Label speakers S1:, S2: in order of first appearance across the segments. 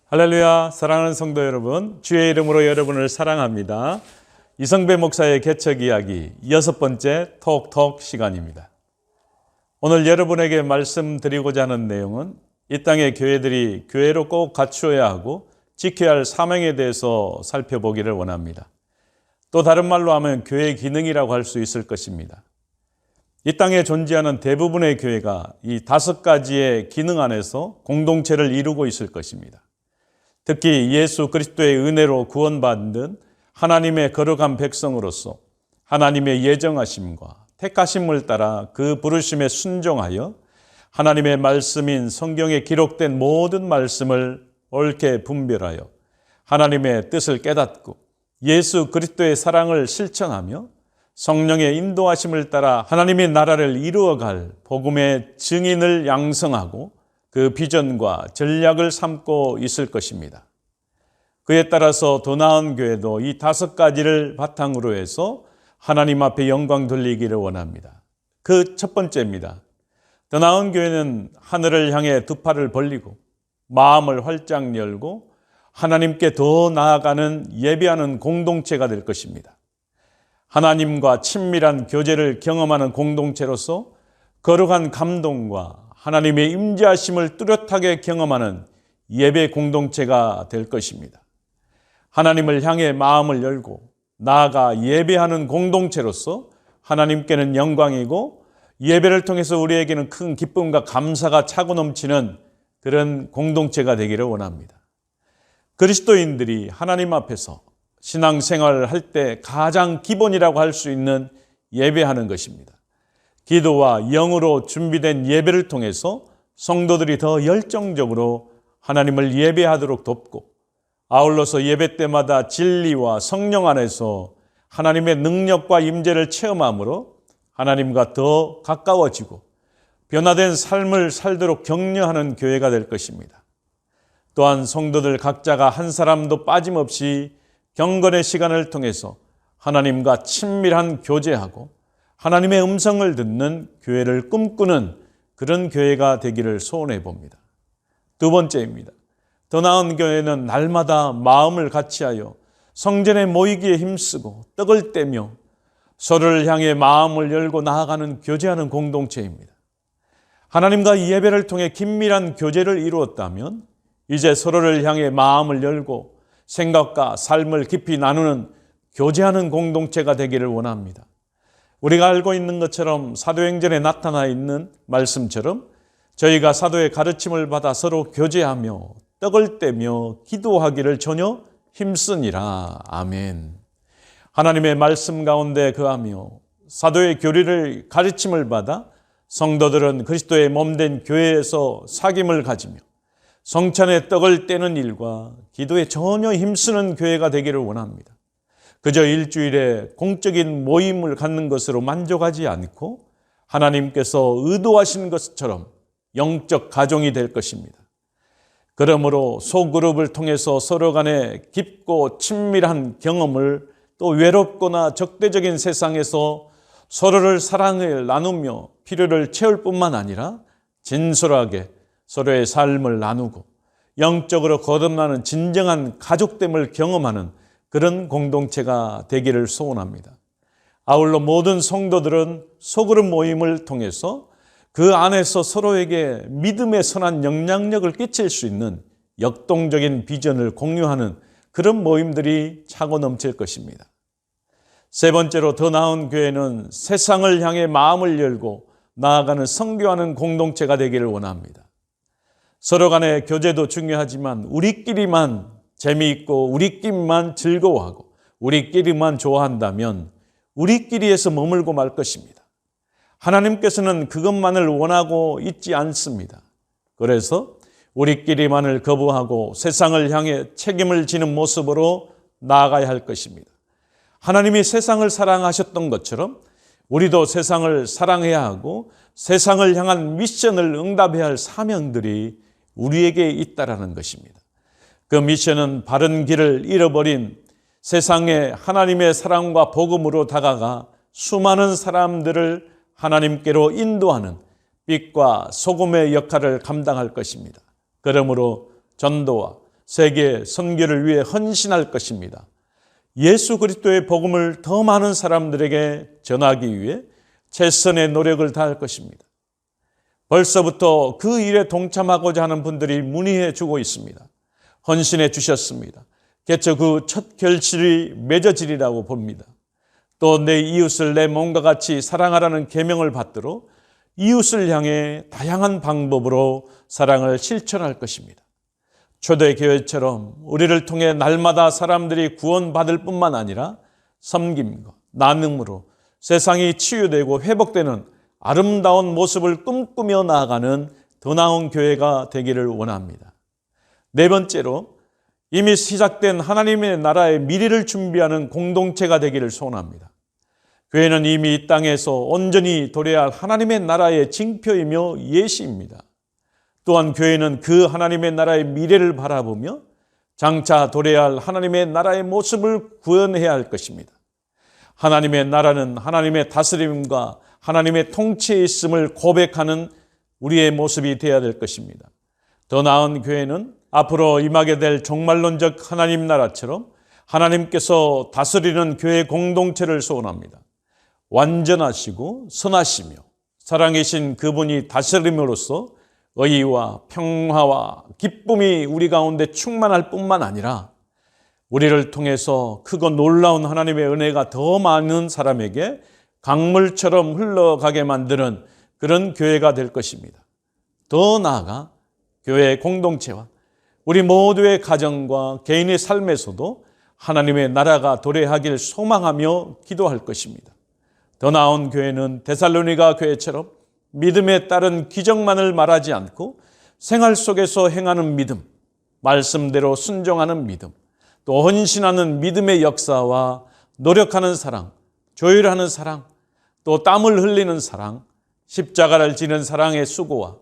S1: 할렐루야, 사랑하는 성도 여러분, 주의 이름으로 여러분을 사랑합니다. 이성배 목사의 개척 이야기 6번째 톡톡 시간입니다. 오늘 여러분에게 말씀드리고자 하는 내용은 이 땅의 교회들이 교회로 꼭 갖추어야 하고 지켜야 할 사명에 대해서 살펴보기를 원합니다. 또 다른 말로 하면 교회 기능이라고 할 수 있을 것입니다. 이 땅에 존재하는 대부분의 교회가 이 5가지의 기능 안에서 공동체를 이루고 있을 것입니다. 특히 예수 그리스도의 은혜로 구원받은 하나님의 거룩한 백성으로서 하나님의 예정하심과 택하심을 따라 그 부르심에 순종하여 하나님의 말씀인 성경에 기록된 모든 말씀을 옳게 분별하여 하나님의 뜻을 깨닫고 예수 그리스도의 사랑을 실천하며 성령의 인도하심을 따라 하나님의 나라를 이루어갈 복음의 증인을 양성하고 그 비전과 전략을 삼고 있을 것입니다. 그에 따라서 더 나은 교회도 이 5가지를 바탕으로 해서 하나님 앞에 영광 돌리기를 원합니다. 그 첫 번째입니다. 더 나은 교회는 하늘을 향해 두 팔을 벌리고 마음을 활짝 열고 하나님께 더 나아가는 예배하는 공동체가 될 것입니다. 하나님과 친밀한 교제를 경험하는 공동체로서 거룩한 감동과 하나님의 임재하심을 뚜렷하게 경험하는 예배 공동체가 될 것입니다. 하나님을 향해 마음을 열고 나아가 예배하는 공동체로서 하나님께는 영광이고 예배를 통해서 우리에게는 큰 기쁨과 감사가 차고 넘치는 그런 공동체가 되기를 원합니다. 그리스도인들이 하나님 앞에서 신앙생활을 할 때 가장 기본이라고 할 수 있는 예배하는 것입니다. 기도와 영으로 준비된 예배를 통해서 성도들이 더 열정적으로 하나님을 예배하도록 돕고 아울러서 예배 때마다 진리와 성령 안에서 하나님의 능력과 임재를 체험함으로 하나님과 더 가까워지고 변화된 삶을 살도록 격려하는 교회가 될 것입니다. 또한 성도들 각자가 한 사람도 빠짐없이 경건의 시간을 통해서 하나님과 친밀한 교제하고 하나님의 음성을 듣는 교회를 꿈꾸는 그런 교회가 되기를 소원해 봅니다. 두 번째입니다. 더 나은 교회는 날마다 마음을 같이하여 성전에 모이기에 힘쓰고 떡을 떼며 서로를 향해 마음을 열고 나아가는 교제하는 공동체입니다. 하나님과 예배를 통해 긴밀한 교제를 이루었다면 이제 서로를 향해 마음을 열고 생각과 삶을 깊이 나누는 교제하는 공동체가 되기를 원합니다. 우리가 알고 있는 것처럼 사도행전에 나타나 있는 말씀처럼 저희가 사도의 가르침을 받아 서로 교제하며 떡을 떼며 기도하기를 전혀 힘쓰니라. 아멘. 하나님의 말씀 가운데 거하며 사도의 교리를 가르침을 받아 성도들은 그리스도의 몸된 교회에서 사귐을 가지며 성찬의 떡을 떼는 일과 기도에 전혀 힘쓰는 교회가 되기를 원합니다. 그저 일주일에 공적인 모임을 갖는 것으로 만족하지 않고 하나님께서 의도하신 것처럼 영적 가정이 될 것입니다. 그러므로 소그룹을 통해서 서로 간에 깊고 친밀한 경험을 또 외롭거나 적대적인 세상에서 서로를 사랑을 나누며 필요를 채울 뿐만 아니라 진솔하게 서로의 삶을 나누고 영적으로 거듭나는 진정한 가족됨을 경험하는 그런 공동체가 되기를 소원합니다. 아울러 모든 성도들은 소그룹 모임을 통해서 그 안에서 서로에게 믿음의 선한 영향력을 끼칠 수 있는 역동적인 비전을 공유하는 그런 모임들이 차고 넘칠 것입니다. 세 번째로 더 나은 교회는 세상을 향해 마음을 열고 나아가는 선교하는 공동체가 되기를 원합니다. 서로 간의 교제도 중요하지만 우리끼리만 재미있고 우리끼리만 즐거워하고 우리끼리만 좋아한다면 우리끼리에서 머물고 말 것입니다. 하나님께서는 그것만을 원하고 있지 않습니다. 그래서 우리끼리만을 거부하고 세상을 향해 책임을 지는 모습으로 나아가야 할 것입니다. 하나님이 세상을 사랑하셨던 것처럼 우리도 세상을 사랑해야 하고 세상을 향한 미션을 응답해야 할 사명들이 우리에게 있다라는 것입니다. 그 미션은 바른 길을 잃어버린 세상에 하나님의 사랑과 복음으로 다가가 수많은 사람들을 하나님께로 인도하는 빛과 소금의 역할을 감당할 것입니다. 그러므로 전도와 세계 선교를 위해 헌신할 것입니다. 예수 그리스도의 복음을 더 많은 사람들에게 전하기 위해 최선의 노력을 다할 것입니다. 벌써부터 그 일에 동참하고자 하는 분들이 문의해 주고 있습니다. 헌신해 주셨습니다. 개처 그 첫 결실이 맺어지리라고 봅니다. 또 내 이웃을 내 몸과 같이 사랑하라는 계명을 받도록 이웃을 향해 다양한 방법으로 사랑을 실천할 것입니다. 초대교회처럼 우리를 통해 날마다 사람들이 구원받을 뿐만 아니라 섬김과 나눔으로 세상이 치유되고 회복되는 아름다운 모습을 꿈꾸며 나아가는 더 나은 교회가 되기를 원합니다. 네 번째로 이미 시작된 하나님의 나라의 미래를 준비하는 공동체가 되기를 소원합니다. 교회는 이미 이 땅에서 온전히 도래할 하나님의 나라의 징표이며 예시입니다. 또한 교회는 그 하나님의 나라의 미래를 바라보며 장차 도래할 하나님의 나라의 모습을 구현해야 할 것입니다. 하나님의 나라는 하나님의 다스림과 하나님의 통치에 있음을 고백하는 우리의 모습이 되어야 될 것입니다. 더 나은 교회는 앞으로 임하게 될 종말론적 하나님 나라처럼 하나님께서 다스리는 교회 공동체를 소원합니다. 완전하시고 선하시며 사랑이신 그분이 다스림으로써 의와 평화와 기쁨이 우리 가운데 충만할 뿐만 아니라 우리를 통해서 크고 놀라운 하나님의 은혜가 더 많은 사람에게 강물처럼 흘러가게 만드는 그런 교회가 될 것입니다. 더 나아가 교회 공동체와 우리 모두의 가정과 개인의 삶에서도 하나님의 나라가 도래하길 소망하며 기도할 것입니다. 더 나은 교회는 데살로니가 교회처럼 믿음에 따른 기적만을 말하지 않고 생활 속에서 행하는 믿음, 말씀대로 순종하는 믿음, 또 헌신하는 믿음의 역사와 노력하는 사랑, 조율하는 사랑, 또 땀을 흘리는 사랑, 십자가를 지는 사랑의 수고와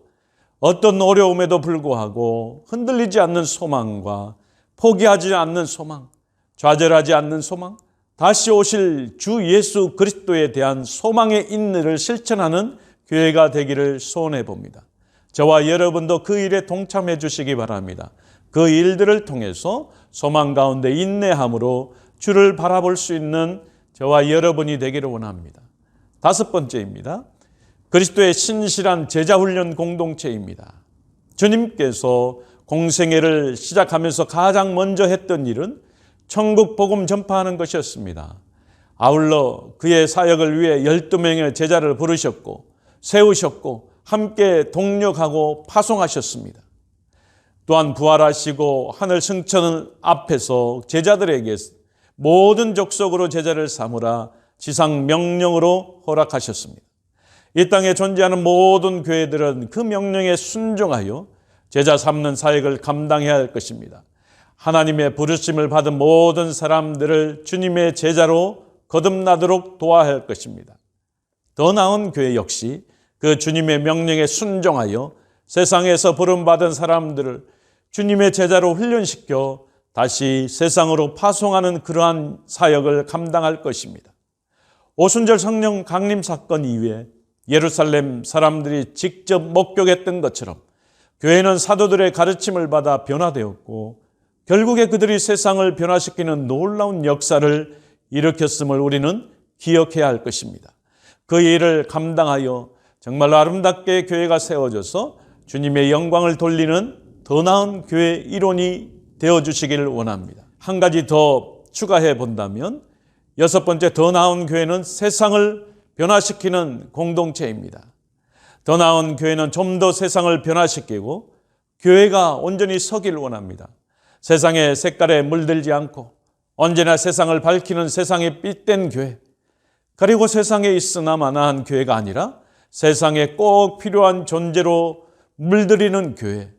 S1: 어떤 어려움에도 불구하고 흔들리지 않는 소망과 포기하지 않는 소망, 좌절하지 않는 소망, 다시 오실 주 예수 그리스도에 대한 소망의 인내를 실천하는 교회가 되기를 소원해 봅니다. 저와 여러분도 그 일에 동참해 주시기 바랍니다. 그 일들을 통해서 소망 가운데 인내함으로 주를 바라볼 수 있는 저와 여러분이 되기를 원합니다. 다섯 번째입니다. 그리스도의 신실한 제자훈련 공동체입니다. 주님께서 공생애를 시작하면서 가장 먼저 했던 일은 천국 복음 전파하는 것이었습니다. 아울러 그의 사역을 위해 12명의 제자를 부르셨고 세우셨고 함께 동력하고 파송하셨습니다. 또한 부활하시고 하늘 승천 앞에서 제자들에게 모든 족속으로 제자를 삼으라 지상 명령으로 허락하셨습니다. 이 땅에 존재하는 모든 교회들은 그 명령에 순종하여 제자 삼는 사역을 감당해야 할 것입니다. 하나님의 부르심을 받은 모든 사람들을 주님의 제자로 거듭나도록 도와야 할 것입니다. 더 나은 교회 역시 그 주님의 명령에 순종하여 세상에서 부름받은 사람들을 주님의 제자로 훈련시켜 다시 세상으로 파송하는 그러한 사역을 감당할 것입니다. 오순절 성령 강림 사건 이후에 예루살렘 사람들이 직접 목격했던 것처럼 교회는 사도들의 가르침을 받아 변화되었고 결국에 그들이 세상을 변화시키는 놀라운 역사를 일으켰음을 우리는 기억해야 할 것입니다. 그 일을 감당하여 정말 아름답게 교회가 세워져서 주님의 영광을 돌리는 더 나은 교회 일원이 되어주시기를 원합니다. 한 가지 더 추가해 본다면 여섯 번째 더 나은 교회는 세상을 변화시키는 공동체입니다. 더 나은 교회는 좀 더 세상을 변화시키고 교회가 온전히 서길 원합니다. 세상의 색깔에 물들지 않고 언제나 세상을 밝히는 세상의 빛된 교회, 그리고 세상에 있으나 마나한 교회가 아니라 세상에 꼭 필요한 존재로 물들이는 교회,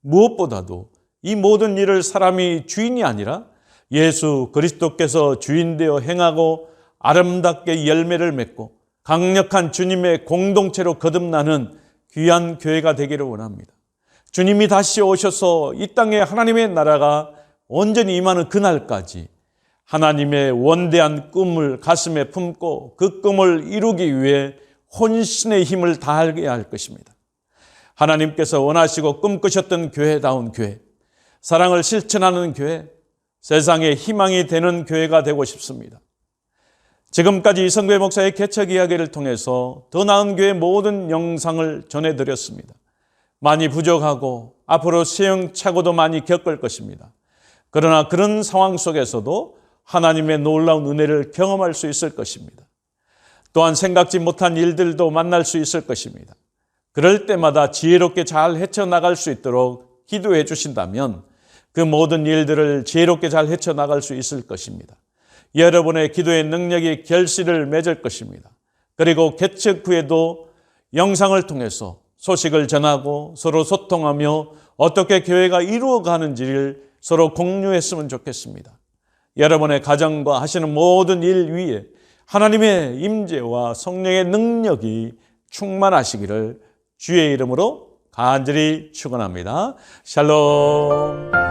S1: 무엇보다도 이 모든 일을 사람이 주인이 아니라 예수 그리스도께서 주인되어 행하고 아름답게 열매를 맺고 강력한 주님의 공동체로 거듭나는 귀한 교회가 되기를 원합니다. 주님이 다시 오셔서 이 땅에 하나님의 나라가 온전히 임하는 그날까지 하나님의 원대한 꿈을 가슴에 품고 그 꿈을 이루기 위해 혼신의 힘을 다하게 할 것입니다. 하나님께서 원하시고 꿈꾸셨던 교회다운 교회, 사랑을 실천하는 교회, 세상의 희망이 되는 교회가 되고 싶습니다. 지금까지 이성배 목사의 개척 이야기를 통해서 더 나은 교회 모든 영상을 전해드렸습니다. 많이 부족하고 앞으로 시행착오도 많이 겪을 것입니다. 그러나 그런 상황 속에서도 하나님의 놀라운 은혜를 경험할 수 있을 것입니다. 또한 생각지 못한 일들도 만날 수 있을 것입니다. 그럴 때마다 지혜롭게 잘 헤쳐나갈 수 있도록 기도해 주신다면 그 모든 일들을 지혜롭게 잘 헤쳐나갈 수 있을 것입니다. 여러분의 기도의 능력이 결실을 맺을 것입니다. 그리고 개척 후에도 영상을 통해서 소식을 전하고 서로 소통하며 어떻게 교회가 이루어가는지를 서로 공유했으면 좋겠습니다. 여러분의 가정과 하시는 모든 일 위에 하나님의 임재와 성령의 능력이 충만하시기를 주의 이름으로 간절히 축원합니다. 샬롬.